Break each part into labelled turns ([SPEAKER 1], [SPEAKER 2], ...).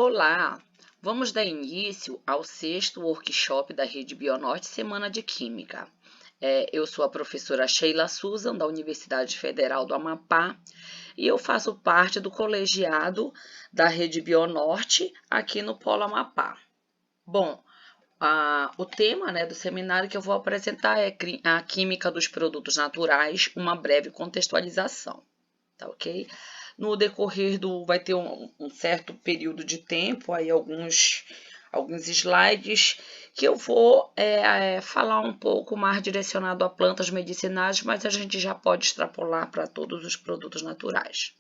[SPEAKER 1] Olá! Vamos dar início ao 6º workshop da Rede Bionorte Semana de Química. Eu sou a professora Sheila Susan, da Universidade Federal do Amapá, e eu faço parte do colegiado da Rede Bionorte aqui no Polo Amapá. Bom, o tema do seminário que eu vou apresentar é a Química dos Produtos Naturais, uma breve contextualização, tá ok? No decorrer vai ter um certo período de tempo, aí alguns slides, que eu vou falar um pouco mais direcionado a plantas medicinais, mas a gente já pode extrapolar para todos os produtos naturais.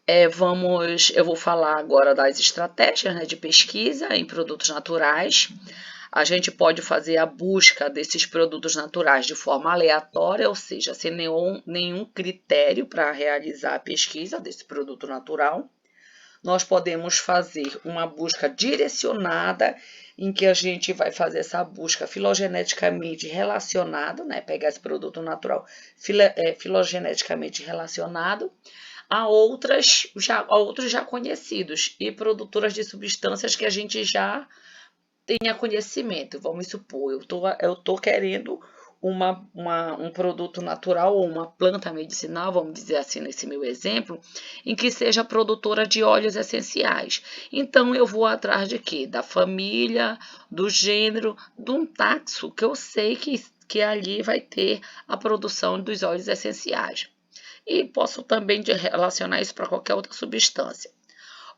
[SPEAKER 1] Eu vou falar agora das estratégias de pesquisa em produtos naturais. A gente pode fazer a busca desses produtos naturais de forma aleatória, ou seja, sem nenhum critério para realizar a pesquisa desse produto natural. Nós podemos fazer uma busca direcionada, em que a gente vai fazer essa busca filogeneticamente relacionada, pegar esse produto natural filogeneticamente relacionado a outros já conhecidos e produtoras de substâncias que a gente já tenha conhecimento. Vamos supor, eu estou querendo um produto natural ou uma planta medicinal, vamos dizer assim, nesse meu exemplo, em que seja produtora de óleos essenciais. Então, eu vou atrás de quê? Da família, do gênero, de um taxo, que eu sei que ali vai ter a produção dos óleos essenciais. E posso também relacionar isso para qualquer outra substância.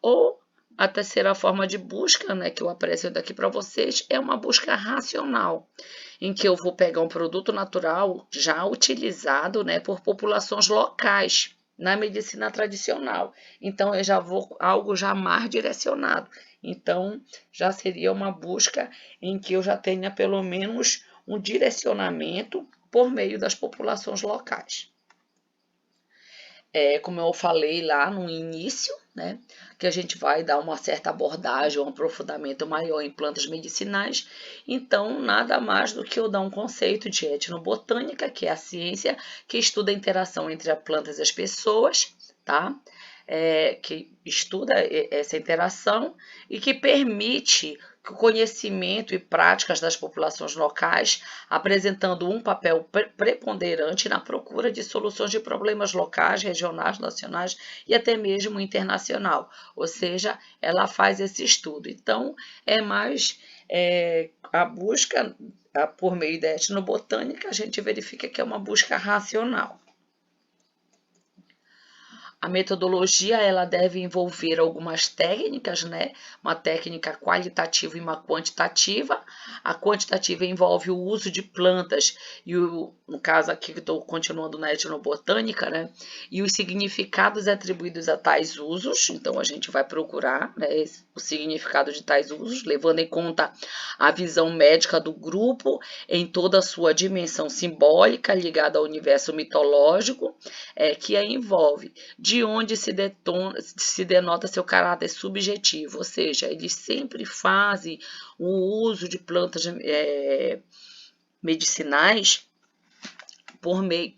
[SPEAKER 1] Ou a terceira forma de busca, que eu apresento aqui para vocês, é uma busca racional, em que eu vou pegar um produto natural já utilizado, por populações locais na medicina tradicional. Então, eu já vou algo já mais direcionado. Então, já seria uma busca em que eu já tenha pelo menos um direcionamento por meio das populações locais. Como eu falei lá no início, que a gente vai dar uma certa abordagem, um aprofundamento maior em plantas medicinais. Então, nada mais do que eu dar um conceito de etnobotânica, que é a ciência que estuda a interação entre as plantas e as pessoas, tá? Que estuda essa interação e que permite o conhecimento e práticas das populações locais, apresentando um papel preponderante na procura de soluções de problemas locais, regionais, nacionais e até mesmo internacional. Ou seja, ela faz esse estudo. Então, é mais a busca por meio da etnobotânica, a gente verifica que é uma busca racional. A metodologia ela deve envolver algumas técnicas, uma técnica qualitativa e uma quantitativa. A quantitativa envolve o uso de plantas e no caso aqui que estou continuando na etnobotânica, e os significados atribuídos a tais usos. Então a gente vai procurar o significado de tais usos, levando em conta a visão médica do grupo em toda a sua dimensão simbólica ligada ao universo mitológico, que a envolve, de onde se denota seu caráter subjetivo, ou seja, eles sempre fazem o uso de plantas medicinais por meio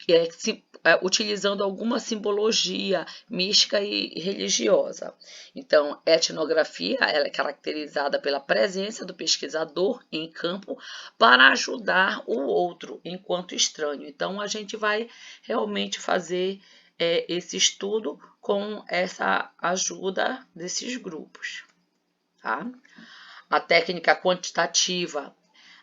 [SPEAKER 1] utilizando alguma simbologia mística e religiosa. Então, a etnografia ela é caracterizada pela presença do pesquisador em campo para ajudar o outro enquanto estranho. Então, a gente vai realmente fazer esse estudo com essa ajuda desses grupos. Tá? A técnica quantitativa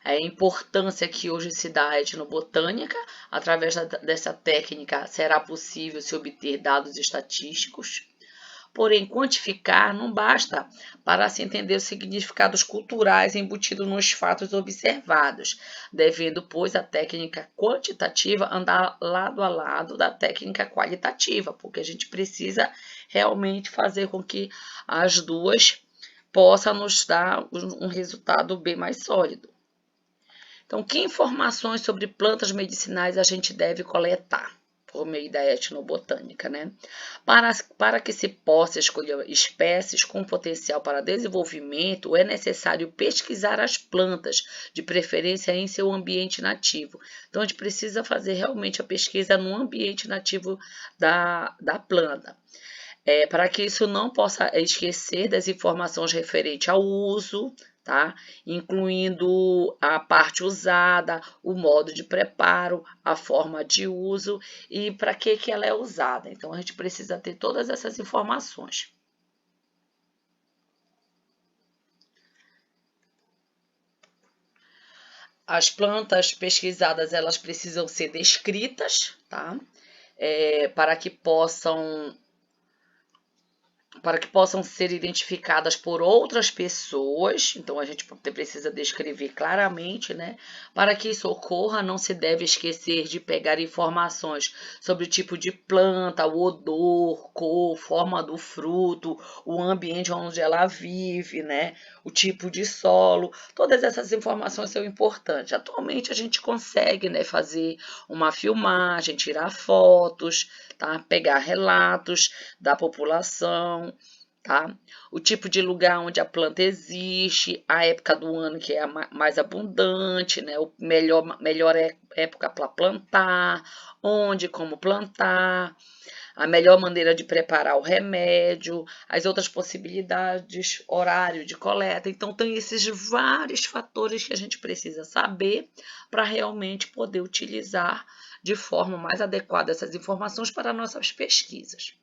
[SPEAKER 1] é a importância que hoje se dá à etnobotânica. Através dessa técnica será possível se obter dados estatísticos. Porém, quantificar não basta para se entender os significados culturais embutidos nos fatos observados, devendo, pois, a técnica quantitativa andar lado a lado da técnica qualitativa, porque a gente precisa realmente fazer com que as duas possam nos dar um resultado bem mais sólido. Então, que informações sobre plantas medicinais a gente deve coletar? por meio da etnobotânica, né? Para que se possa escolher espécies com potencial para desenvolvimento, é necessário pesquisar as plantas, de preferência em seu ambiente nativo. Então, a gente precisa fazer realmente a pesquisa no ambiente nativo da planta. Para que isso não possa esquecer das informações referentes ao uso, tá? Incluindo a parte usada, o modo de preparo, a forma de uso e para que ela é usada. Então, a gente precisa ter todas essas informações. As plantas pesquisadas, elas precisam ser descritas, tá? Para que possam ser identificadas por outras pessoas. Então, a gente precisa descrever claramente, né? Para que isso ocorra, não se deve esquecer de pegar informações sobre o tipo de planta, o odor, cor, forma do fruto, o ambiente onde ela vive, né? O tipo de solo. Todas essas informações são importantes. Atualmente, a gente consegue, né, fazer uma filmagem, tirar fotos, tá? Pegar relatos da população, tá? O tipo de lugar onde a planta existe, a época do ano que é a mais abundante, né? O melhor época para plantar, onde, como plantar, a melhor maneira de preparar o remédio, as outras possibilidades, horário de coleta. Então, tem esses vários fatores que a gente precisa saber para realmente poder utilizar de forma mais adequada essas informações para nossas pesquisas.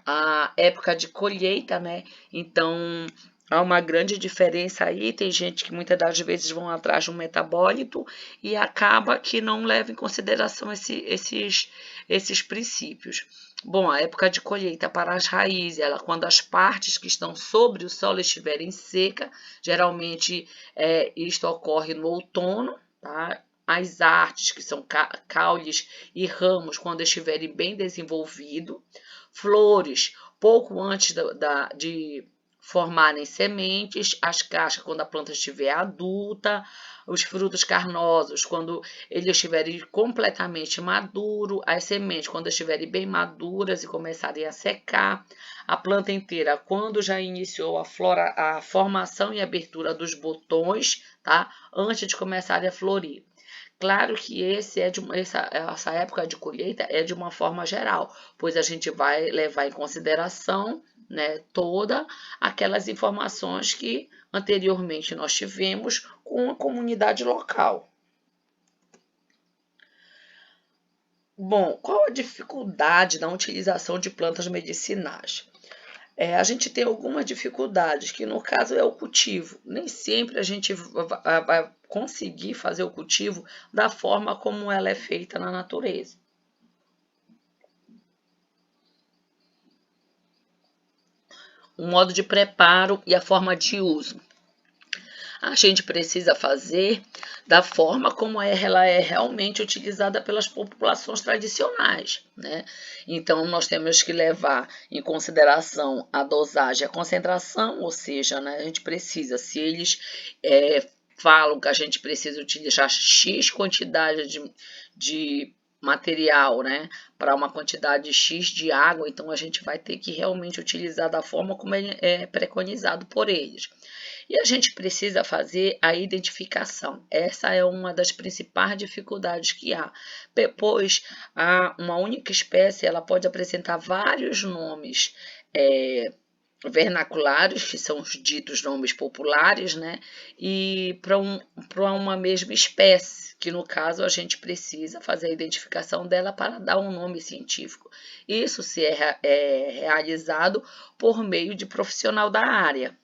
[SPEAKER 1] A época de colheita, né? Então, há uma grande diferença aí. Tem gente que muitas das vezes vão atrás de um metabólito e acaba que não leva em consideração esses princípios. Bom, a época de colheita para as raízes, quando as partes que estão sobre o solo estiverem secas, geralmente isto ocorre no outono, tá? As artes, que são caules e ramos, quando estiverem bem desenvolvidos. Flores, pouco antes de formarem sementes, as cascas quando a planta estiver adulta, os frutos carnosos quando eles estiverem completamente maduros, as sementes quando estiverem bem maduras e começarem a secar, a planta inteira quando já iniciou a formação e abertura dos botões, tá? Antes de começarem a florir. Claro que essa época de colheita é de uma forma geral, pois a gente vai levar em consideração, né, todas aquelas informações que anteriormente nós tivemos com a comunidade local. Bom, qual a dificuldade na utilização de plantas medicinais? A gente tem algumas dificuldades, que no caso é o cultivo. Nem sempre a gente vai conseguir fazer o cultivo da forma como ela é feita na natureza. O modo de preparo e a forma de uso. A gente precisa fazer da forma como ela é realmente utilizada pelas populações tradicionais, né? Então, nós temos que levar em consideração a dosagem, a concentração, ou seja, né, a gente precisa, se eles falam que a gente precisa utilizar X quantidade de material, né, para uma quantidade X de água, então a gente vai ter que realmente utilizar da forma como é preconizado por eles. E a gente precisa fazer a identificação. Essa é uma das principais dificuldades que há. Pois uma única espécie ela pode apresentar vários nomes vernaculares, que são os ditos nomes populares, né? E para uma mesma espécie, que no caso a gente precisa fazer a identificação dela para dar um nome científico. Isso se é realizado por meio de profissional da área.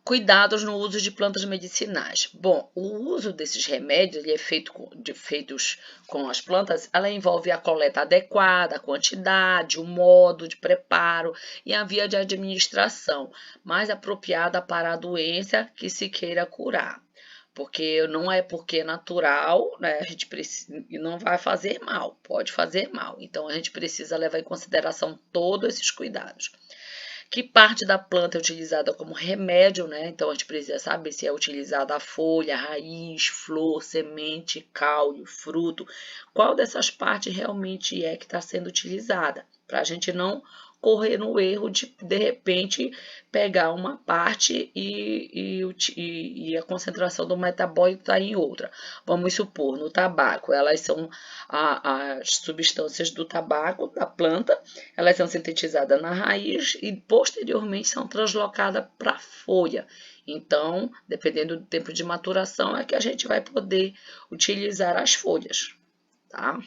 [SPEAKER 1] Cuidados no uso de plantas medicinais. Bom, o uso desses remédios ele é feitos com as plantas, ela envolve a coleta adequada, a quantidade, o modo de preparo e a via de administração mais apropriada para a doença que se queira curar. Porque não é porque é natural, né? A gente não vai fazer mal, pode fazer mal. Então a gente precisa levar em consideração todos esses cuidados. Que parte da planta é utilizada como remédio, né? Então a gente precisa saber se é utilizada a folha, a raiz, flor, semente, caule, fruto. Qual dessas partes realmente é que está sendo utilizada? Para a gente não correr no erro de repente pegar uma parte e a concentração do metabólito está em outra. Vamos supor, no tabaco, elas são as substâncias do tabaco, da planta, elas são sintetizadas na raiz e posteriormente são translocadas para a folha. Então, dependendo do tempo de maturação, é que a gente vai poder utilizar as folhas, tá?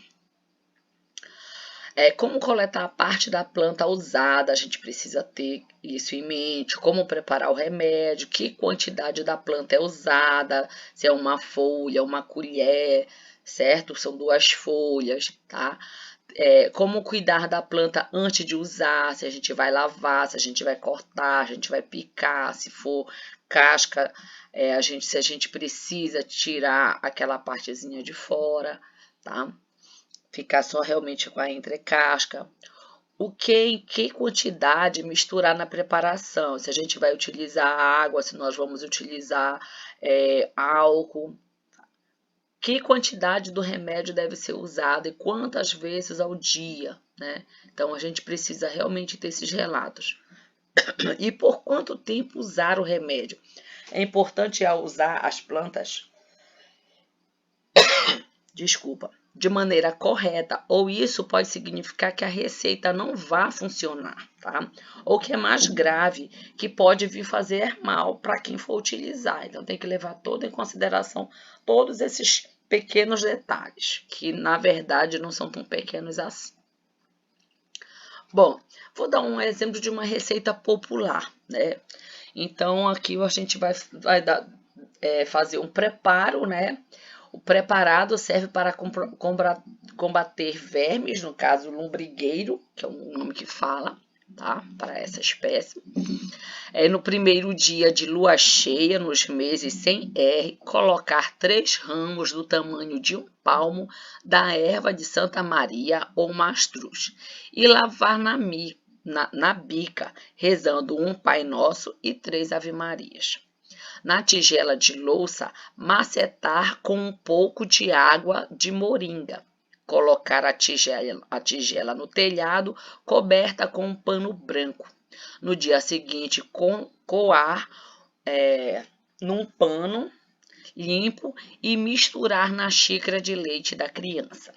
[SPEAKER 1] Como coletar a parte da planta usada, a gente precisa ter isso em mente, como preparar o remédio, que quantidade da planta é usada, se é uma folha, uma colher, certo? São 2 folhas, tá? Como cuidar da planta antes de usar, se a gente vai lavar, se a gente vai cortar, se a gente vai picar, se for casca, se a gente precisa tirar aquela partezinha de fora, tá? Ficar só realmente com a entrecasca. Em que quantidade misturar na preparação? Se a gente vai utilizar água, se nós vamos utilizar álcool. Que quantidade do remédio deve ser usada e quantas vezes ao dia, né? Então a gente precisa realmente ter esses relatos. E por quanto tempo usar o remédio? É importante usar as plantas, de maneira correta, ou isso pode significar que a receita não vá funcionar, tá? Ou que é mais grave, que pode vir fazer mal para quem for utilizar. Então tem que levar em consideração todos esses pequenos detalhes, que na verdade não são tão pequenos assim. Bom, vou dar um exemplo de uma receita popular, né? Então aqui a gente vai fazer um preparo, né? O preparado serve para combater vermes, no caso lombrigueiro, que é o nome que fala, tá? Para essa espécie. No primeiro dia de lua cheia, nos meses sem R, colocar 3 ramos do tamanho de um palmo da erva de Santa Maria ou mastruz e lavar na bica, rezando um Pai Nosso e 3 Ave-Marias. Na tigela de louça, macetar com um pouco de água de moringa. Colocar a tigela no telhado, coberta com um pano branco. No dia seguinte, coar num pano limpo e misturar na xícara de leite da criança.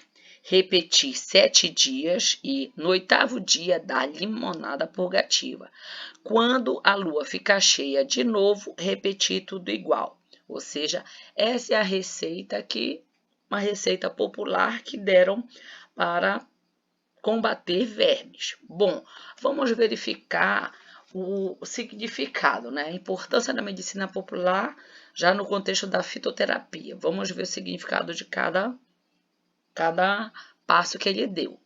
[SPEAKER 1] Repetir 7 dias e, no 8º dia, dar limonada purgativa. Quando a lua ficar cheia de novo, repetir tudo igual. Ou seja, essa é a receita uma receita popular que deram para combater vermes. Bom, vamos verificar o significado, né? A importância da medicina popular já no contexto da fitoterapia. Vamos ver o significado de cada passo que ele deu.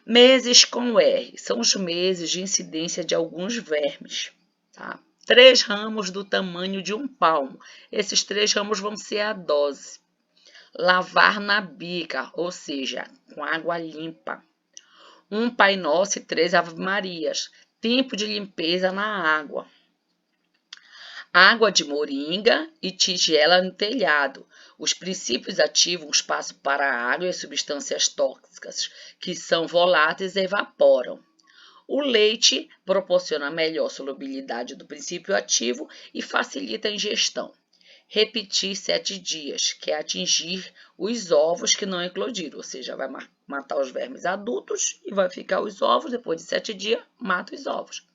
[SPEAKER 1] Meses com R são os meses de incidência de alguns vermes, tá? 3 ramos do tamanho de um palmo. Esses 3 ramos vão ser a dose. Lavar na bica, ou seja, com água limpa. Um Pai Nosso e 3 Ave-Marias. Tempo de limpeza na água. Água de moringa e tigela no telhado. Os princípios ativos passam para a água e as substâncias tóxicas, que são voláteis, evaporam. O leite proporciona melhor solubilidade do princípio ativo e facilita a ingestão. Repetir 7 dias, que é atingir os ovos que não eclodiram, ou seja, vai matar os vermes adultos e vai ficar os ovos, depois de 7 dias, mata os ovos.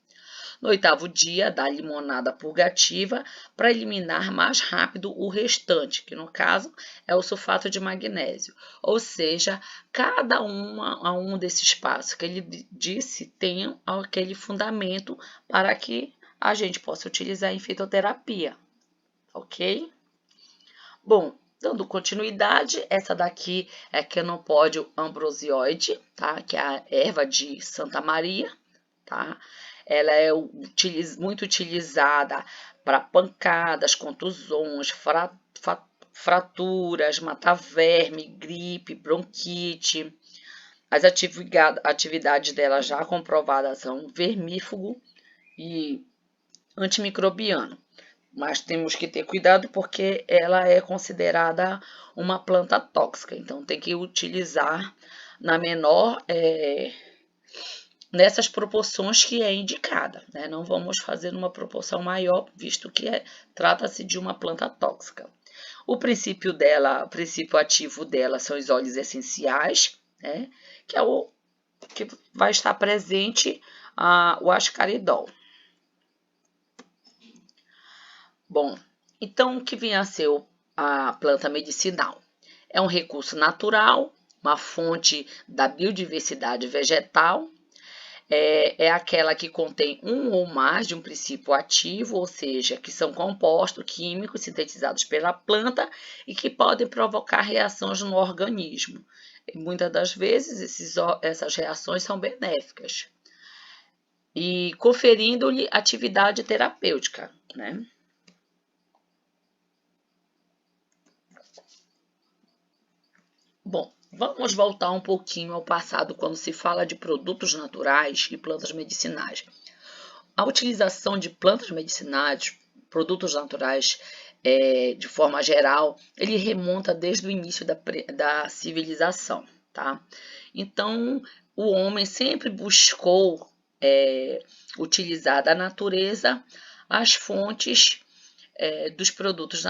[SPEAKER 1] No 8º dia, dá limonada purgativa para eliminar mais rápido o restante, que no caso é o sulfato de magnésio. Ou seja, cada um desses passos que ele disse tem aquele fundamento para que a gente possa utilizar em fitoterapia, ok? Bom, dando continuidade, essa daqui é Chenopódio ambrosioide, tá? Que é a erva de Santa Maria, tá? Ela é muito utilizada para pancadas, contusões, fraturas, matar verme, gripe, bronquite. As atividades dela já comprovadas são vermífugo e antimicrobiano. Mas temos que ter cuidado porque ela é considerada uma planta tóxica. Então tem que utilizar na menor, nessas proporções que é indicada, né? Não vamos fazer uma proporção maior, visto que trata-se de uma planta tóxica. O princípio ativo dela são os óleos essenciais, né? Que é o que vai estar presente o ascaridol. Bom, então o que vem a ser a planta medicinal? É um recurso natural, uma fonte da biodiversidade vegetal, é aquela que contém um ou mais de um princípio ativo, ou seja, que são compostos químicos sintetizados pela planta e que podem provocar reações no organismo. E muitas das vezes essas reações são benéficas e conferindo-lhe atividade terapêutica, né? Bom, vamos voltar um pouquinho ao passado quando se fala de produtos naturais e plantas medicinais. A utilização de plantas medicinais, produtos naturais, de forma geral, ele remonta desde o início da civilização, tá? Então, o homem sempre buscou utilizar da natureza as fontes dos produtos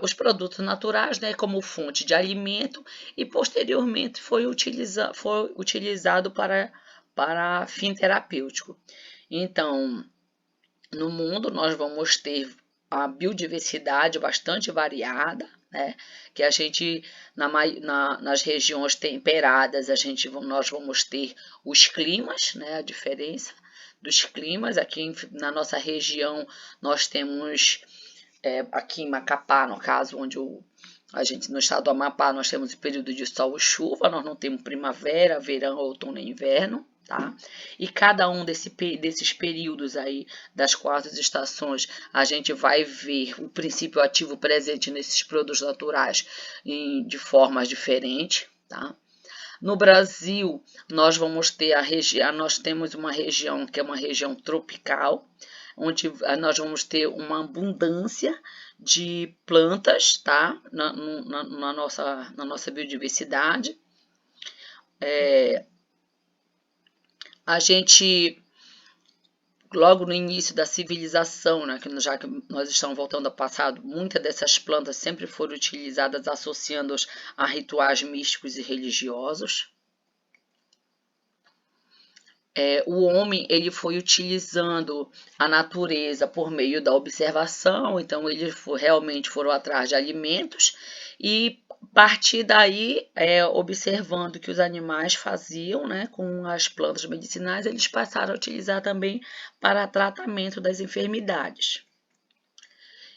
[SPEAKER 1] os produtos naturais, né, como fonte de alimento, e posteriormente foi utilizado para fim terapêutico. Então, no mundo nós vamos ter a biodiversidade bastante variada, né? Que a gente, nas regiões temperadas, nós vamos ter os climas, né? A diferença dos climas. Aqui na nossa região nós temos, aqui em Macapá, no caso, onde no estado do Amapá, nós temos o período de sol e chuva, nós não temos primavera, verão, outono e inverno, tá? E cada um desses períodos aí, das 4 estações, a gente vai ver o princípio ativo presente nesses produtos naturais de formas diferentes, tá? No Brasil, nós temos uma região que é uma região tropical, onde nós vamos ter uma abundância de plantas, tá? Na nossa biodiversidade. A gente, logo no início da civilização, né, já que nós estamos voltando ao passado, muitas dessas plantas sempre foram utilizadas associando-as a rituais místicos e religiosos. O homem ele foi utilizando a natureza por meio da observação, então eles realmente foram atrás de alimentos e a partir daí, observando o que os animais faziam, né, com as plantas medicinais, eles passaram a utilizar também para tratamento das enfermidades.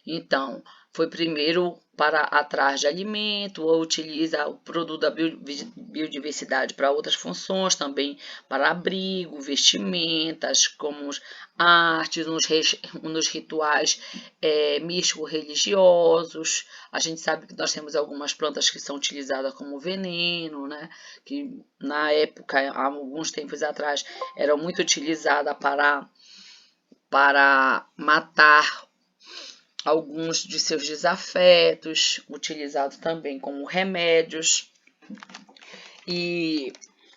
[SPEAKER 1] Então, foi primeiro para atrás de alimento, ou utiliza o produto da biodiversidade para outras funções, também para abrigo, vestimentas, como artes, nos rituais místico-religiosos. A gente sabe que nós temos algumas plantas que são utilizadas como veneno, né? Que na época, há alguns tempos atrás, eram muito utilizadas para matar alguns de seus desafetos, utilizados também como remédios. E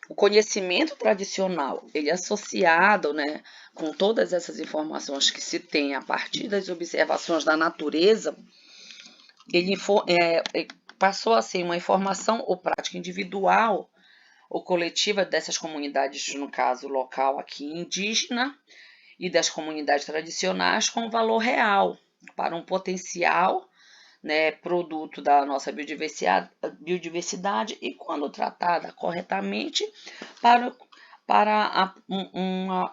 [SPEAKER 1] o conhecimento tradicional, ele é associado, né, com todas essas informações que se tem a partir das observações da natureza, ele passou a ser uma informação ou prática individual ou coletiva dessas comunidades, no caso local aqui indígena, e das comunidades tradicionais com valor real para um potencial, né, produto da nossa biodiversidade e, quando tratada corretamente,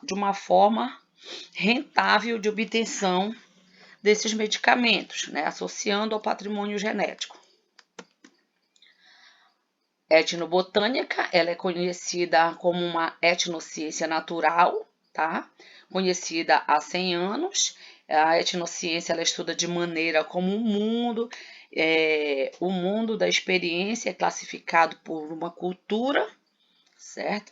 [SPEAKER 1] de uma forma rentável de obtenção desses medicamentos, né, associando ao patrimônio genético. Etnobotânica, ela é conhecida como uma etnociência natural, tá? Conhecida há 100 anos. A etnociência ela estuda de maneira como o mundo da experiência é classificado por uma cultura, certo?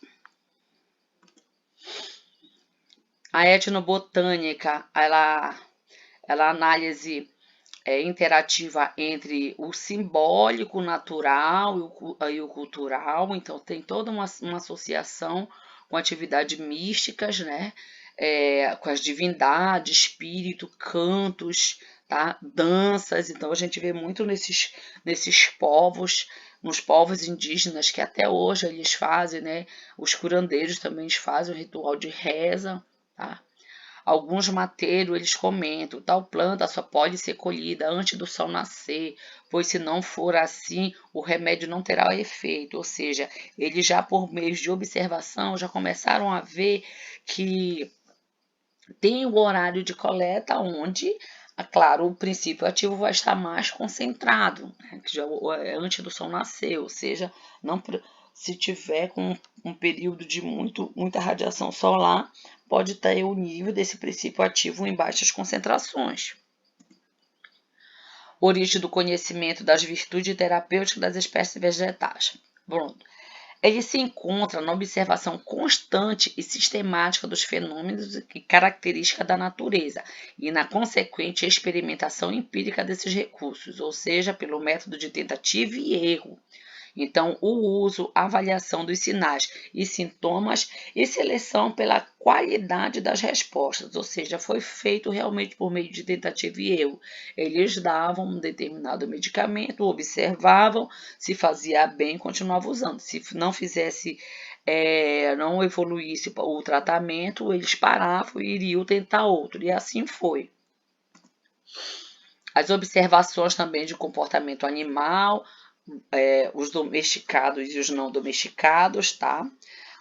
[SPEAKER 1] A etnobotânica, ela análise interativa entre o simbólico natural e o cultural, então tem toda uma associação com atividades místicas, né? Com as divindades, espírito, cantos, tá? Danças, então a gente vê muito nesses povos, nos povos indígenas que até hoje eles fazem, né? Os curandeiros também fazem o ritual de reza, tá? Alguns mateiros eles comentam, tal planta só pode ser colhida antes do sol nascer, pois se não for assim, o remédio não terá efeito. Ou seja, eles já por meio de observação já começaram a ver que tem o horário de coleta onde, claro, o princípio ativo vai estar mais concentrado, né, que já é antes do sol nascer, ou seja, não, se tiver com um período de muita radiação solar, pode ter o nível desse princípio ativo em baixas concentrações. Origem do conhecimento das virtudes terapêuticas das espécies vegetais. Pronto. Ele se encontra na observação constante e sistemática dos fenômenos e características da natureza e na consequente experimentação empírica desses recursos, ou seja, pelo método de tentativa e erro. Então, o uso, avaliação dos sinais e sintomas e seleção pela qualidade das respostas, ou seja, foi feito realmente por meio de tentativa e erro. Eles davam um determinado medicamento, observavam, se fazia bem, continuavam usando. Se não fizesse, não evoluísse o tratamento, eles paravam e iriam tentar outro, e assim foi. As observações também de comportamento animal, os domesticados e os não domesticados, tá?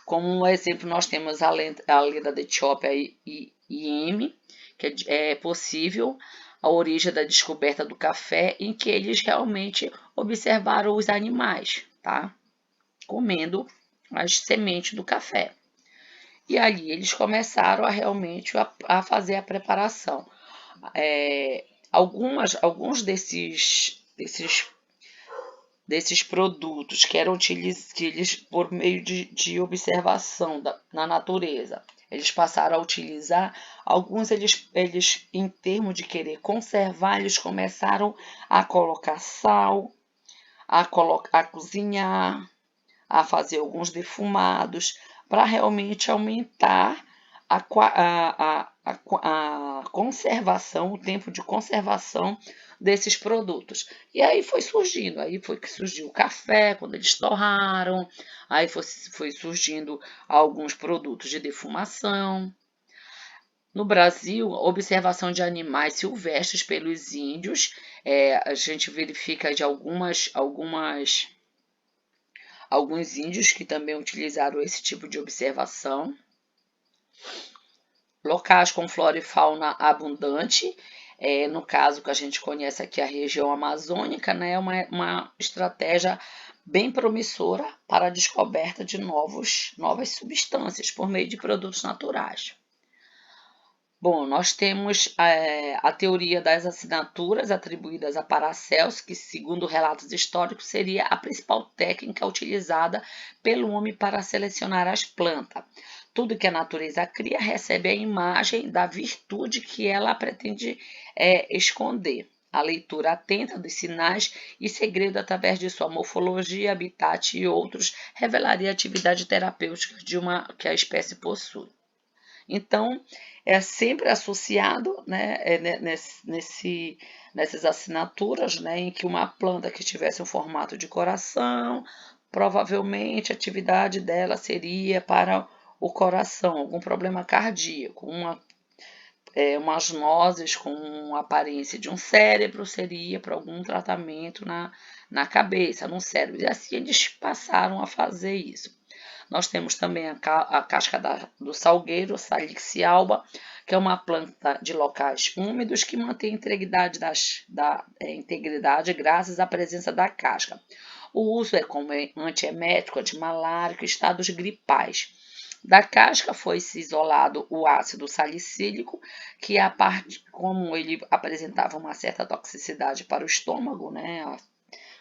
[SPEAKER 1] Como um exemplo, nós temos a lenda da Etiópia e M, que é possível a origem da descoberta do café, em que eles realmente observaram os animais, tá? Comendo as sementes do café. E ali eles começaram a realmente a fazer a preparação. Alguns desses produtos que eram utilizados por meio de observação na natureza. Eles passaram a utilizar, alguns eles em termos de querer conservar, eles começaram a colocar sal, a cozinhar, a fazer alguns defumados, para realmente aumentar a conservação, o tempo de conservação desses produtos. E aí foi que surgiu o café, quando eles torraram, aí foi surgindo alguns produtos de defumação. No Brasil, observação de animais silvestres pelos índios, a gente verifica de alguns índios que também utilizaram esse tipo de observação. Locais com flora e fauna abundante, no caso que a gente conhece aqui a região amazônica, né, é uma estratégia bem promissora para a descoberta de novas substâncias por meio de produtos naturais. Bom, nós temos a teoria das assinaturas atribuídas a Paracelso, que, segundo relatos históricos, seria a principal técnica utilizada pelo homem para selecionar as plantas. Tudo que a natureza cria recebe a imagem da virtude que ela pretende esconder. A leitura atenta dos sinais e segredo através de sua morfologia, habitat e outros revelaria a atividade terapêutica que a espécie possui. Então, é sempre associado, né, nessas assinaturas, né, em que uma planta que tivesse um formato de coração, provavelmente a atividade dela seria para o coração, algum problema cardíaco, umas nozes com aparência de um cérebro seria para algum tratamento na cabeça, no cérebro. E assim eles passaram a fazer isso. Nós temos também a casca do salgueiro, Salix alba, que é uma planta de locais úmidos que mantém a integridade graças à presença da casca. O uso é como antiemético, antimalárico, estados gripais. Da casca foi-se isolado o ácido salicílico, que como ele apresentava uma certa toxicidade para o estômago, né,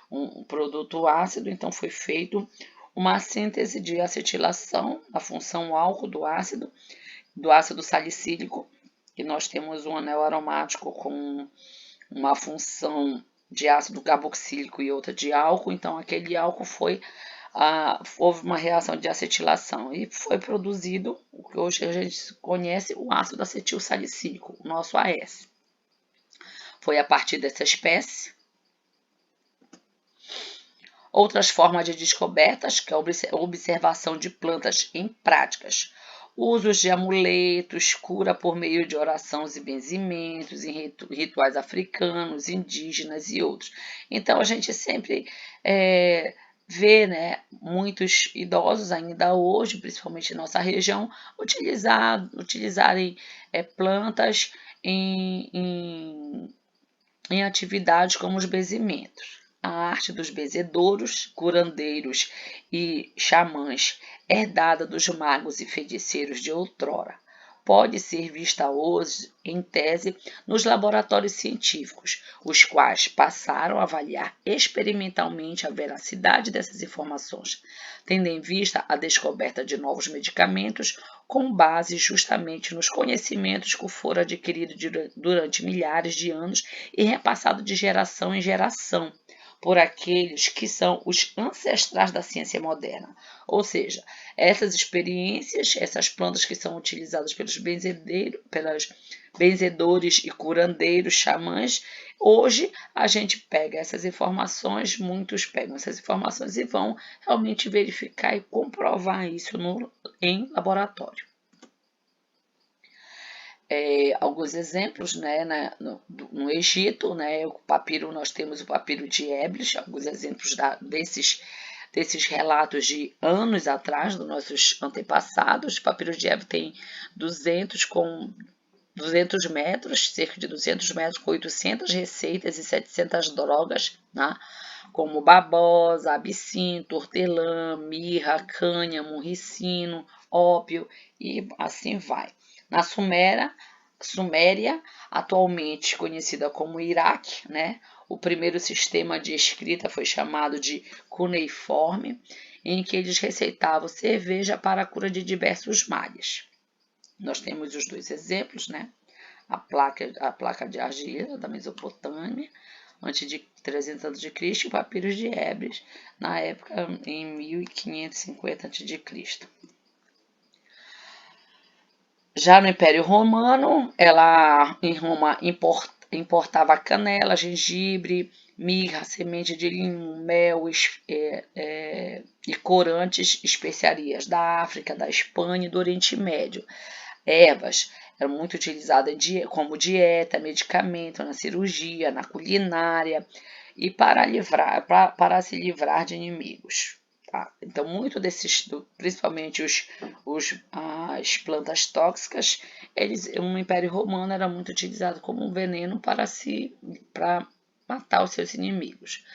[SPEAKER 1] um produto ácido, então foi feito uma síntese de acetilação, a função álcool do ácido, do ácido salicílico, que nós temos um anel aromático com uma função de ácido carboxílico e outra de álcool, então aquele álcool houve uma reação de acetilação e foi produzido o que hoje a gente conhece, o ácido acetil salicílico, o nosso AS. Foi a partir dessa espécie. Outras formas de descobertas, que é a observação de plantas em práticas. Usos de amuletos, cura por meio de orações e benzimentos, em rituais africanos, indígenas e outros. Então, a gente sempre vê, né, muitos idosos ainda hoje, principalmente em nossa região, utilizarem plantas em atividades como os benzimentos. A arte dos benzedouros, curandeiros e xamãs, herdada dos magos e feiticeiros de outrora, pode ser vista hoje, em tese, nos laboratórios científicos, os quais passaram a avaliar experimentalmente a veracidade dessas informações, tendo em vista a descoberta de novos medicamentos com base justamente nos conhecimentos que foram adquiridos durante milhares de anos e repassado de geração em geração por aqueles que são os ancestrais da ciência moderna. Ou seja, essas experiências, essas plantas que são utilizadas pelos benzedores e curandeiros, xamãs, hoje a gente pega essas informações, muitos pegam essas informações e vão realmente verificar e comprovar isso em laboratório. Alguns exemplos, né, no Egito, né, o papiro, nós temos o papiro de Eblis, alguns exemplos desses relatos de anos atrás, dos nossos antepassados. O papiro de Eblis tem 200 metros, cerca de 200 metros, com 800 receitas e 700 drogas, né, como babosa, absinto, hortelã, mirra, cânhamo, ricino, ópio e assim vai. Na Suméria, atualmente conhecida como Iraque, né, o primeiro sistema de escrita foi chamado de cuneiforme, em que eles receitavam cerveja para a cura de diversos males. Nós temos os dois exemplos, né? A placa de argila da Mesopotâmia, antes de 300 a.C., e o papiro de Eblis, na época em 1550 a.C. Já no Império Romano, em Roma importava canela, gengibre, mirra, semente de linho, mel e corantes, especiarias da África, da Espanha e do Oriente Médio. Ervas eram muito utilizadas como dieta, medicamento, na cirurgia, na culinária e para se livrar de inimigos. Tá? Então, muito desses, principalmente as plantas tóxicas, no Império Romano era muito utilizado como um veneno para matar os seus inimigos.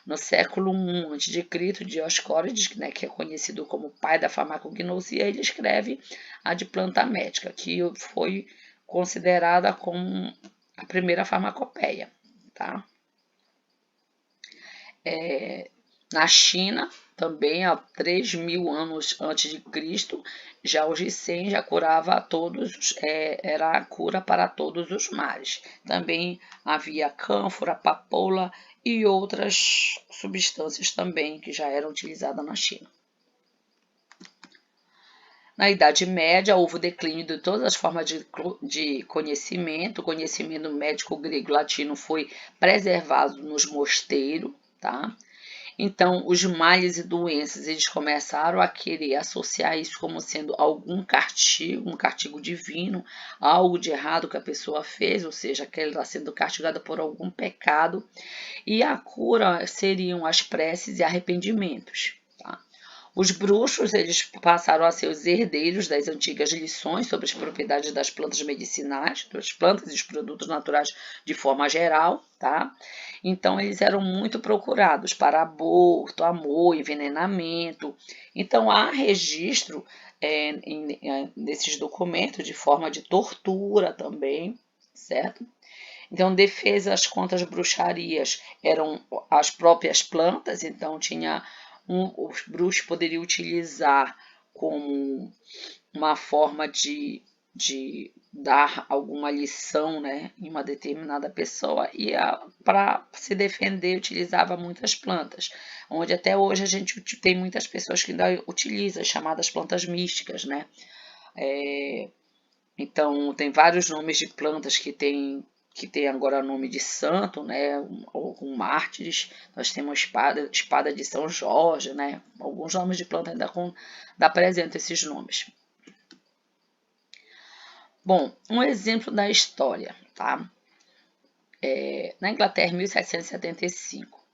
[SPEAKER 1] No século I a.C., Dioscórides, né, que é conhecido como pai da farmacognosia, ele escreve a de planta médica, que foi considerada como a primeira farmacopeia. Tá? Na China, também há 3.000 anos antes de Cristo, já o ginseng já curava a todos, era a cura para todos os males. Também havia cânfora, papoula e outras substâncias também que já eram utilizadas na China. Na Idade Média, houve o declínio de todas as formas de conhecimento. O conhecimento médico grego e latino foi preservado nos mosteiros, tá? Então, os males e doenças, eles começaram a querer associar isso como sendo algum castigo, um castigo divino, algo de errado que a pessoa fez, ou seja, que ela está sendo castigada por algum pecado, e a cura seriam as preces e arrependimentos. Tá? Os bruxos, eles passaram a ser os herdeiros das antigas lições sobre as propriedades das plantas medicinais, das plantas e os produtos naturais de forma geral, tá? Então, eles eram muito procurados para aborto, amor, envenenamento. Então, há registro desses documentos de forma de tortura também, certo? Então, defesas contra as bruxarias eram as próprias plantas, então os bruxos poderiam utilizar como uma forma de de dar alguma lição, né, em uma determinada pessoa, e para se defender utilizava muitas plantas, onde até hoje a gente tem muitas pessoas que ainda utilizam as chamadas plantas místicas, né? Então tem vários nomes de plantas que tem agora nome de santo, né, ou com mártires. Nós temos espada de São Jorge, né? Alguns nomes de planta ainda dá presente esses nomes. Bom, um exemplo da história, tá? Na Inglaterra, em 1775.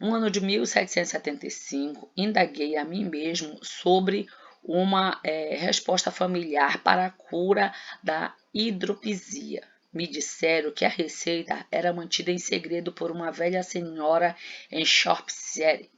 [SPEAKER 1] No ano de 1775, indaguei a mim mesmo sobre uma resposta familiar para a cura da hidropisia. Me disseram que a receita era mantida em segredo por uma velha senhora em Shropshire,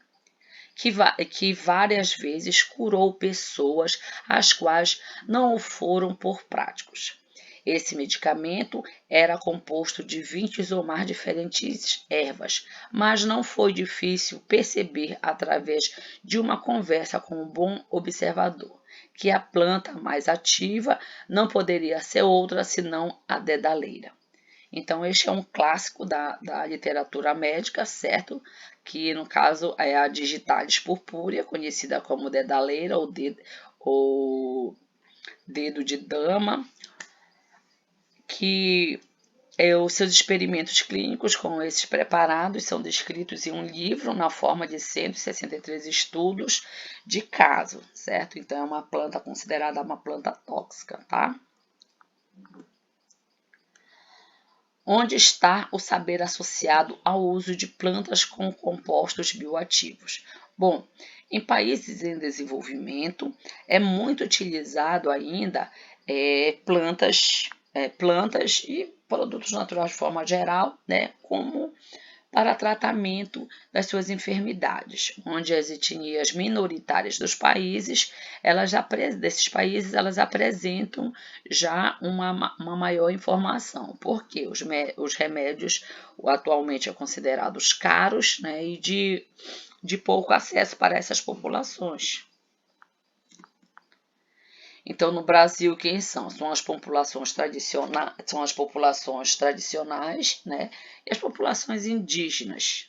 [SPEAKER 1] que várias vezes curou pessoas as quais não o foram por práticos. Esse medicamento era composto de 20 ou mais diferentes ervas, mas não foi difícil perceber através de uma conversa com um bom observador que a planta mais ativa não poderia ser outra senão a dedaleira. Então, este é um clássico da literatura médica, certo? Que, no caso, é a Digitalis purpúrea, conhecida como dedaleira ou dedo de dama, que os seus experimentos clínicos com esses preparados são descritos em um livro na forma de 163 estudos de caso, certo? Então, é uma planta considerada uma planta tóxica, tá? Onde está o saber associado ao uso de plantas com compostos bioativos? Bom, em países em desenvolvimento é muito utilizado ainda plantas e produtos naturais de forma geral, né, como para tratamento das suas enfermidades, onde as etnias minoritárias desses países, elas apresentam já uma maior informação, porque os remédios atualmente são considerados caros, né, e de pouco acesso para essas populações. Então, no Brasil, quem são? São as populações tradicionais, né? E as populações indígenas.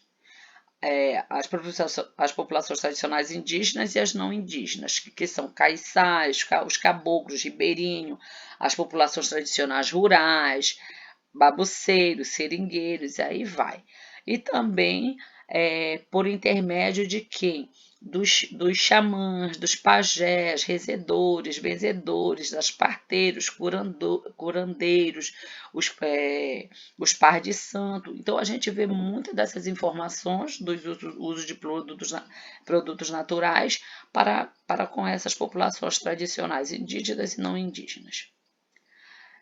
[SPEAKER 1] As populações tradicionais indígenas e as não indígenas, que são caiçás, os caboclos, ribeirinho, as populações tradicionais rurais, babuceiros, seringueiros, e aí vai. E também por intermédio de quem? Dos xamãs, dos pajés, rezedores, benzedores, das parteiros, curandeiros, os par de santo. Então, a gente vê muitas dessas informações dos usos de produtos naturais para com essas populações tradicionais indígenas e não indígenas.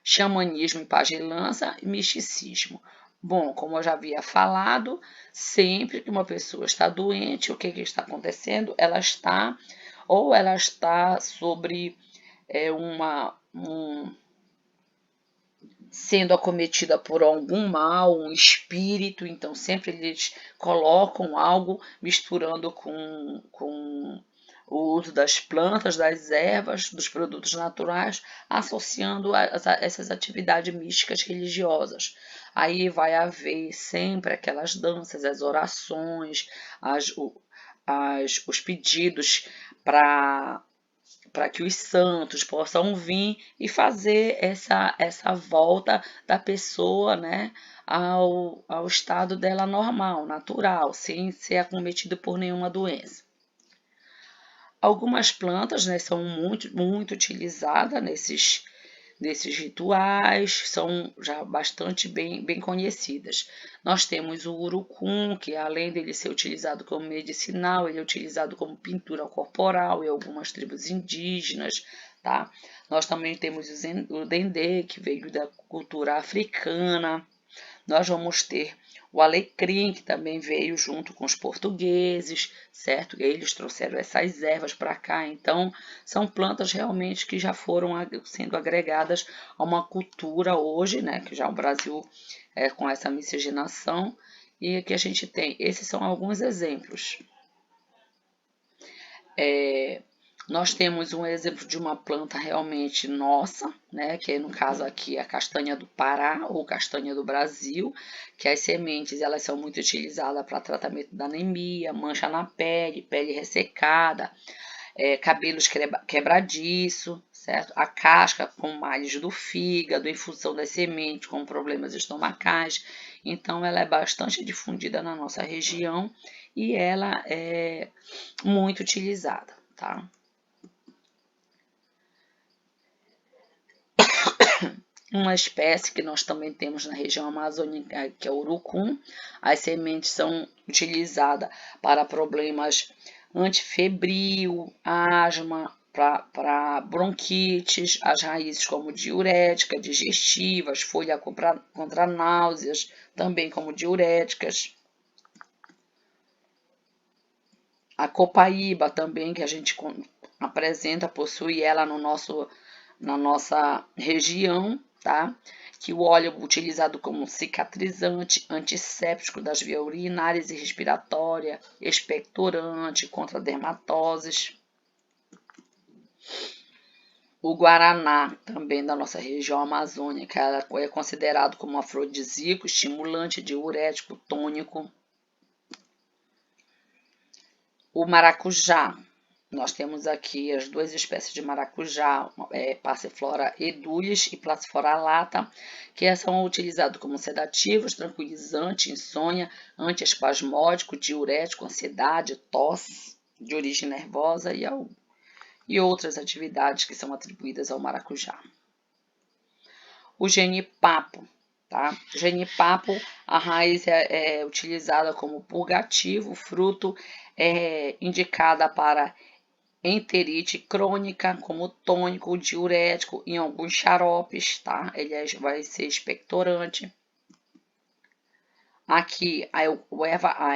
[SPEAKER 1] Xamanismo e pagelança e misticismo. Bom, como eu já havia falado, sempre que uma pessoa está doente, o que está acontecendo? Ela está sobre sendo acometida por algum mal, um espírito, então sempre eles colocam algo misturando com o uso das plantas, das ervas, dos produtos naturais, associando a essas atividades místicas religiosas. Aí vai haver sempre aquelas danças, as orações, os pedidos para que os santos possam vir e fazer essa volta da pessoa, né, ao estado dela normal, natural, sem ser acometido por nenhuma doença. Algumas plantas, né, são muito utilizadas nesses rituais, são já bastante bem conhecidas. Nós temos o urucum, que além dele ser utilizado como medicinal, ele é utilizado como pintura corporal em algumas tribos indígenas, tá? Nós também temos o dendê, que veio da cultura africana. Nós vamos ter o alecrim, que também veio junto com os portugueses, certo? Eles trouxeram essas ervas para cá. Então, são plantas realmente que já foram sendo agregadas a uma cultura hoje, né? Que já o Brasil com essa miscigenação. E aqui a gente tem, esses são alguns exemplos. Nós temos um exemplo de uma planta realmente nossa, né, que no caso aqui é a castanha do Pará ou castanha do Brasil, que as sementes elas são muito utilizadas para tratamento da anemia, mancha na pele, pele ressecada, cabelos quebradiço, certo? A casca com males do fígado, infusão das sementes com problemas estomacais. Então, ela é bastante difundida na nossa região e ela é muito utilizada, tá? Uma espécie que nós também temos na região amazônica, que é o urucum. As sementes são utilizadas para problemas antifebril, asma, para bronquites, as raízes como diurética, digestivas, folha contra náuseas, também como diuréticas. A copaíba também, que a gente apresenta, possui ela na nossa região, tá? Que o óleo é utilizado como cicatrizante, antisséptico das vias urinárias e respiratórias, expectorante contra dermatoses. O guaraná, também da nossa região amazônica, ela é considerado como afrodisíaco, estimulante, diurético, tônico. O maracujá, nós temos aqui as duas espécies de maracujá, Passiflora edulis e Passiflora alata, que são utilizados como sedativos, tranquilizante, insônia, antiespasmódico, diurético, ansiedade, tosse de origem nervosa e outras atividades que são atribuídas ao maracujá. O genipapo, tá? Genipapo, a raiz é utilizada como purgativo, fruto é indicada para enterite crônica, como tônico, diurético, em alguns xaropes, tá? Ele vai ser expectorante. Aqui, a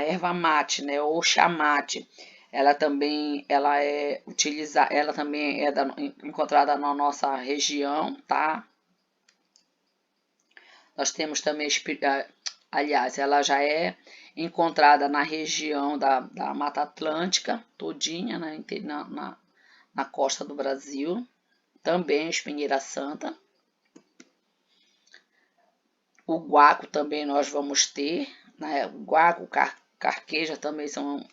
[SPEAKER 1] erva mate, né, ou chamate, ela também é encontrada na nossa região, tá? Nós temos também, aliás, ela já é encontrada na região da Mata Atlântica todinha, né, na costa do Brasil, também espinheira santa. O guaco também nós vamos ter, né? O guaco, carqueja também são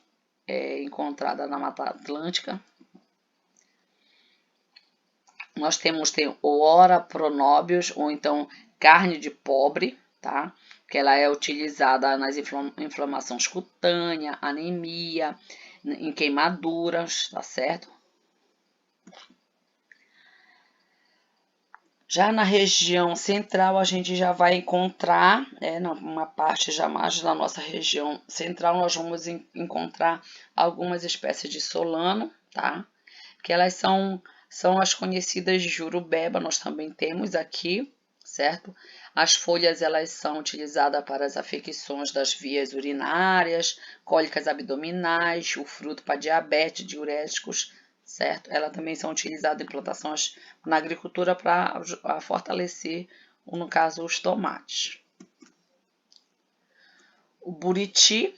[SPEAKER 1] encontradas na Mata Atlântica. Nós temos o Ora pronóbios, ou então carne de pobre, tá? Que ela é utilizada nas inflamações cutâneas, anemia, em queimaduras, tá certo? Já na região central, a gente já vai encontrar, numa parte já mais da nossa região central, nós vamos encontrar algumas espécies de solano, tá? Que elas são as conhecidas de jurubeba, nós também temos aqui, certo? As folhas, elas são utilizadas para as afecções das vias urinárias, cólicas abdominais, o fruto para diabetes, diuréticos, certo? Elas também são utilizadas em plantações na agricultura para fortalecer, no caso, os tomates. O buriti,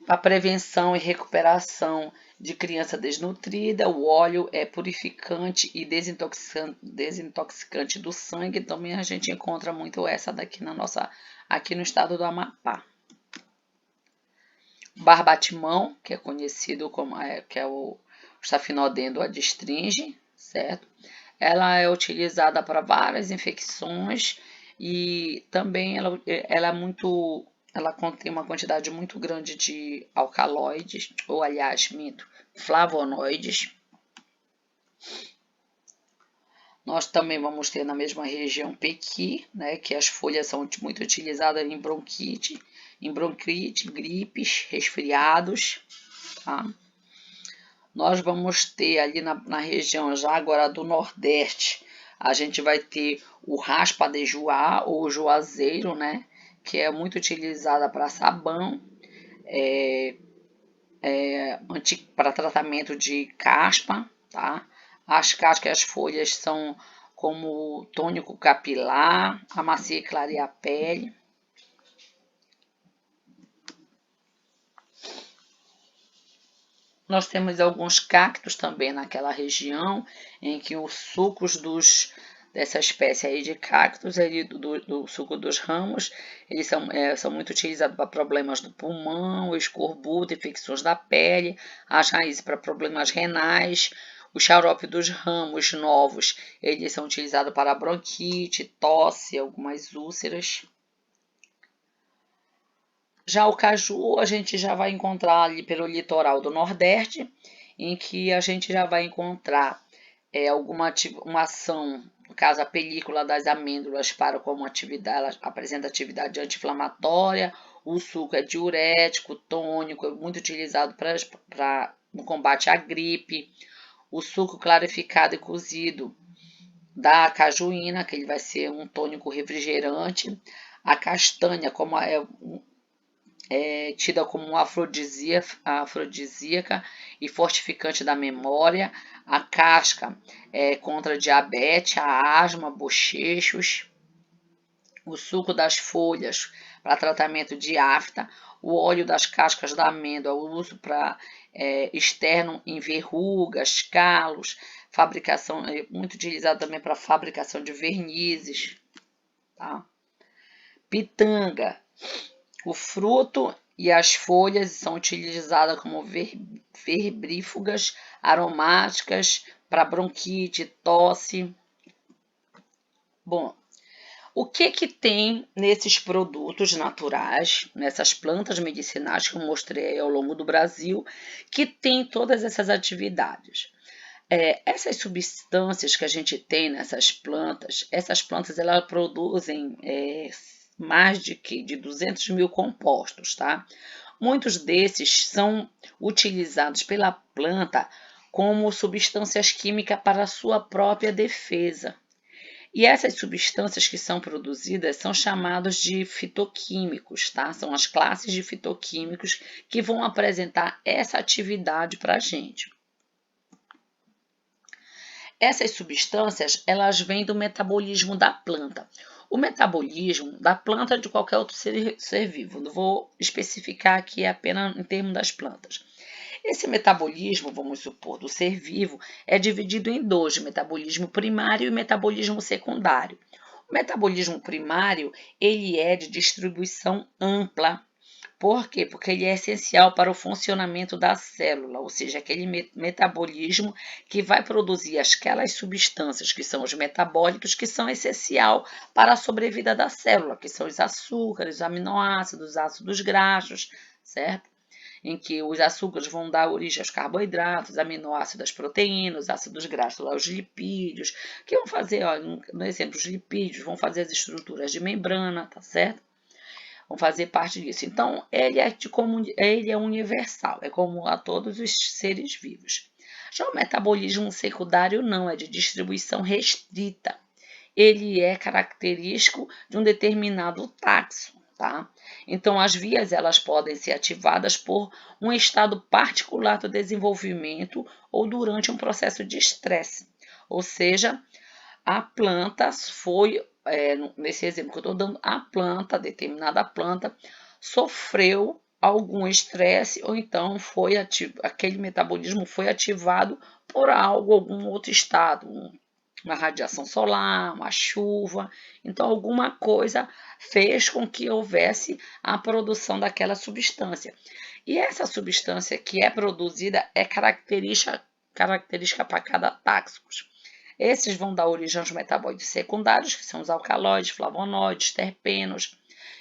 [SPEAKER 1] para prevenção e recuperação de criança desnutrida, o óleo é purificante e desintoxicante do sangue. Também a gente encontra muito essa daqui aqui no estado do Amapá. Barbatimão, que é conhecido como que é o Staphynodenum adstringens, certo? Ela é utilizada para várias infecções e também ela contém uma quantidade muito grande de alcaloides, ou aliás, flavonoides. Nós também vamos ter na mesma região pequi, né, que as folhas são muito utilizadas em bronquite, gripes, resfriados, tá? Nós vamos ter ali na região já agora do Nordeste, a gente vai ter o raspa de joá ou juazeiro, né? Que é muito utilizada para sabão, para tratamento de caspa, tá? As cascas e as folhas são como tônico capilar, amacia e clareia a pele. Nós temos alguns cactos também naquela região, em que os sucos dessa espécie aí de cactos, do suco dos ramos, eles são muito utilizados para problemas do pulmão, escorbuto, infecções da pele, as raízes para problemas renais, o xarope dos ramos novos, eles são utilizados para bronquite, tosse, algumas úlceras. Já o caju a gente já vai encontrar ali pelo litoral do Nordeste, em que a gente já vai encontrar uma ação, no caso a película das amêndoas para como atividade, ela apresenta atividade anti-inflamatória, o suco é diurético, tônico, é muito utilizado no combate à gripe, o suco clarificado e cozido da cajuína, que ele vai ser um tônico refrigerante, a castanha, como tida como um afrodisíaca e fortificante da memória. A casca contra diabetes, a asma, bochechos. O suco das folhas para tratamento de afta. O óleo das cascas da amêndoa, o uso para externo em verrugas, calos. Fabricação, muito utilizado também para fabricação de vernizes. Tá? Pitanga. O fruto e as folhas são utilizadas como verbrífugas, aromáticas, para bronquite, tosse. Bom, o que tem nesses produtos naturais, nessas plantas medicinais que eu mostrei ao longo do Brasil, que tem todas essas atividades? Essas substâncias que a gente tem nessas plantas, elas produzem mais de 200 mil compostos, tá? Muitos desses são utilizados pela planta como substâncias químicas para a sua própria defesa. E essas substâncias que são produzidas são chamados de fitoquímicos, tá? São as classes de fitoquímicos que vão apresentar essa atividade para a gente. Essas substâncias, elas vêm do metabolismo da planta. O metabolismo da planta de qualquer outro ser vivo. Não vou especificar aqui apenas em termos das plantas. Esse metabolismo, vamos supor, do ser vivo, é dividido em dois, metabolismo primário e metabolismo secundário. O metabolismo primário, ele é de distribuição ampla. Por quê? Porque ele é essencial para o funcionamento da célula, ou seja, aquele metabolismo que vai produzir aquelas substâncias que são os metabólitos, que são essencial para a sobrevida da célula, que são os açúcares, os aminoácidos, os ácidos graxos, certo? Em que os açúcares vão dar origem aos carboidratos, os aminoácidos às proteínas, os ácidos graxos aos lipídios, que vão fazer, no exemplo, os lipídios vão fazer as estruturas de membrana, tá certo? Vão fazer parte disso. Então, ele é universal, é comum a todos os seres vivos. Já o metabolismo secundário não, é de distribuição restrita. Ele é característico de um determinado taxon, tá? Então, as vias elas podem ser ativadas por um estado particular do desenvolvimento ou durante um processo de estresse. Ou seja, a planta foi, nesse exemplo que eu estou dando, determinada planta, sofreu algum estresse ou então aquele metabolismo foi ativado por algum outro estado, uma radiação solar, uma chuva. Então, alguma coisa fez com que houvesse a produção daquela substância. E essa substância que é produzida é característica para cada taxon. Esses vão dar origem aos metabólitos secundários, que são os alcaloides, flavonoides, terpenos.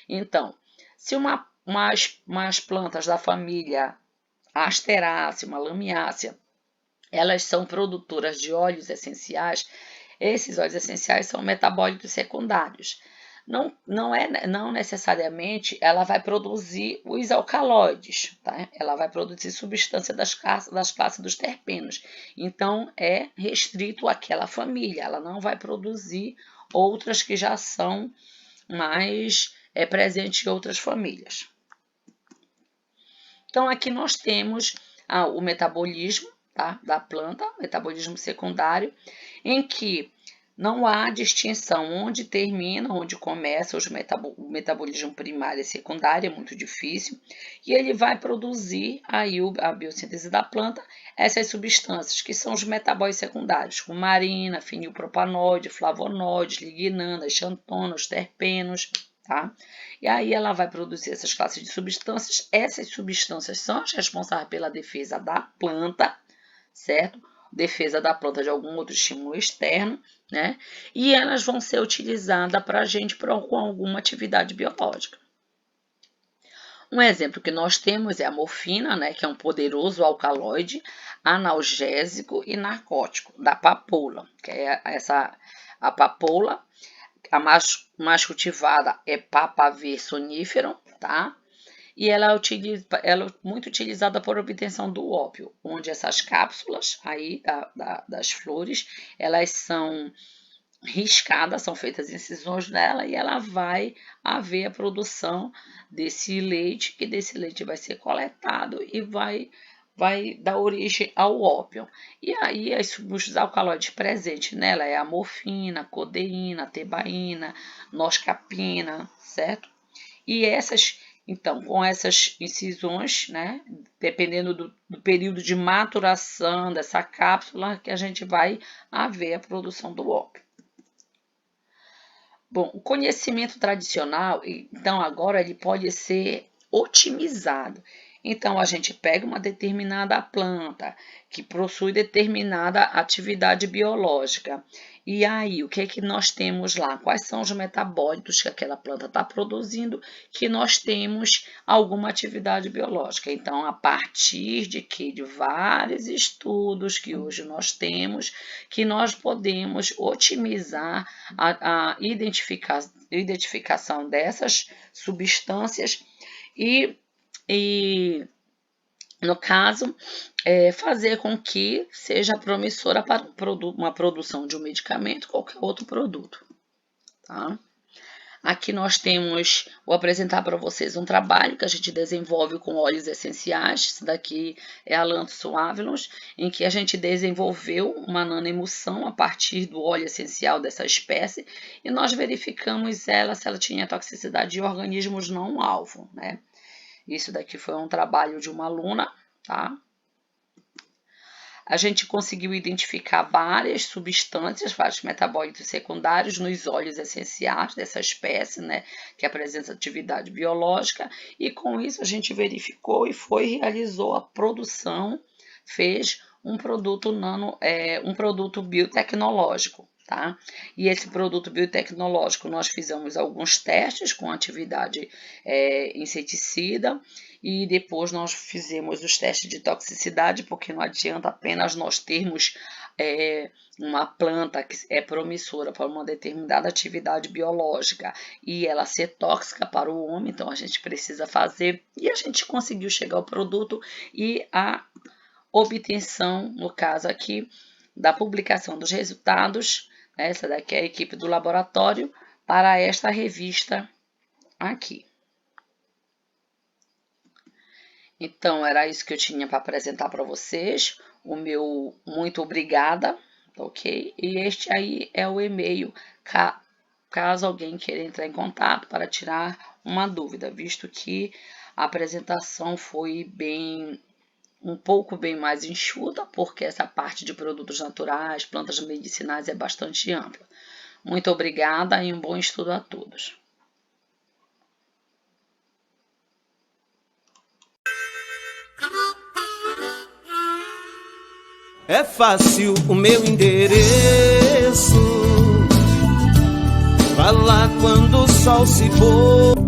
[SPEAKER 1] Então, se umas plantas da família Asterácea, uma Lamiácea, elas são produtoras de óleos essenciais, esses óleos essenciais são metabólitos secundários. Não necessariamente ela vai produzir os alcaloides, tá? Ela vai produzir substância das classes dos terpenos. Então, é restrito àquela família, ela não vai produzir outras que já são mais presentes em outras famílias. Então, aqui nós temos o metabolismo, tá, da planta, metabolismo secundário, em que Não há distinção onde termina, onde começa o metabolismo primário e secundário, é muito difícil, e ele vai produzir aí a biossíntese da planta, essas substâncias, que são os metabólitos secundários, como marina, fenilpropanoide, flavonoides, lignanas, xantonas, terpenos, tá? E aí ela vai produzir essas classes de substâncias, essas substâncias são as responsáveis pela defesa da planta, certo? Defesa da planta de algum outro estímulo externo, né? E elas vão ser utilizadas para a gente com alguma atividade biológica. Um exemplo que nós temos é a morfina, né, que é um poderoso alcaloide, analgésico e narcótico da papoula, que é a papoula, a mais cultivada é Papaver sonifero, tá? E ela é muito utilizada por obtenção do ópio, onde essas cápsulas aí das flores, elas são riscadas, são feitas incisões nela e ela vai haver a produção desse leite, que desse leite vai ser coletado e vai dar origem ao ópio. E aí os alcaloides presentes nela é a morfina, codeína, tebaína, noscapina, certo? E então, com essas incisões, né, dependendo do período de maturação dessa cápsula, que a gente vai haver a produção do ópio. Bom, o conhecimento tradicional, então, agora ele pode ser otimizado. Então, a gente pega uma determinada planta que possui determinada atividade biológica. E aí, o que é que nós temos lá? Quais são os metabólitos que aquela planta está produzindo que nós temos alguma atividade biológica? Então, a partir de vários estudos que hoje nós temos, que nós podemos otimizar a identificação dessas substâncias e no caso, fazer com que seja promissora para uma produção de um medicamento, qualquer outro produto. Tá? Aqui nós vou apresentar para vocês um trabalho que a gente desenvolve com óleos essenciais. Esse daqui é a Lantus suaveolens, em que a gente desenvolveu uma nanoemulsão a partir do óleo essencial dessa espécie e nós verificamos se ela tinha toxicidade de organismos não alvo, né? Isso daqui foi um trabalho de uma aluna, tá? A gente conseguiu identificar várias substâncias, vários metabólitos secundários nos óleos essenciais dessa espécie, né, que apresenta atividade biológica, e com isso a gente verificou e realizou a produção, fez um produto um produto biotecnológico. Tá? E esse produto biotecnológico, nós fizemos alguns testes com atividade inseticida e depois nós fizemos os testes de toxicidade, porque não adianta apenas nós termos uma planta que é promissora para uma determinada atividade biológica e ela ser tóxica para o homem, então a gente precisa fazer, e a gente conseguiu chegar ao produto e a obtenção, no caso aqui, da publicação dos resultados. Essa daqui é a equipe do laboratório para esta revista aqui. Então, era isso que eu tinha para apresentar para vocês. O meu muito obrigada, ok? E este aí é o e-mail, caso alguém queira entrar em contato para tirar uma dúvida, visto que a apresentação foi um pouco bem mais enxuta, porque essa parte de produtos naturais, plantas medicinais é bastante ampla. Muito obrigada e um bom estudo a todos.
[SPEAKER 2] É fácil o meu endereço, vá lá quando o sol se pôr.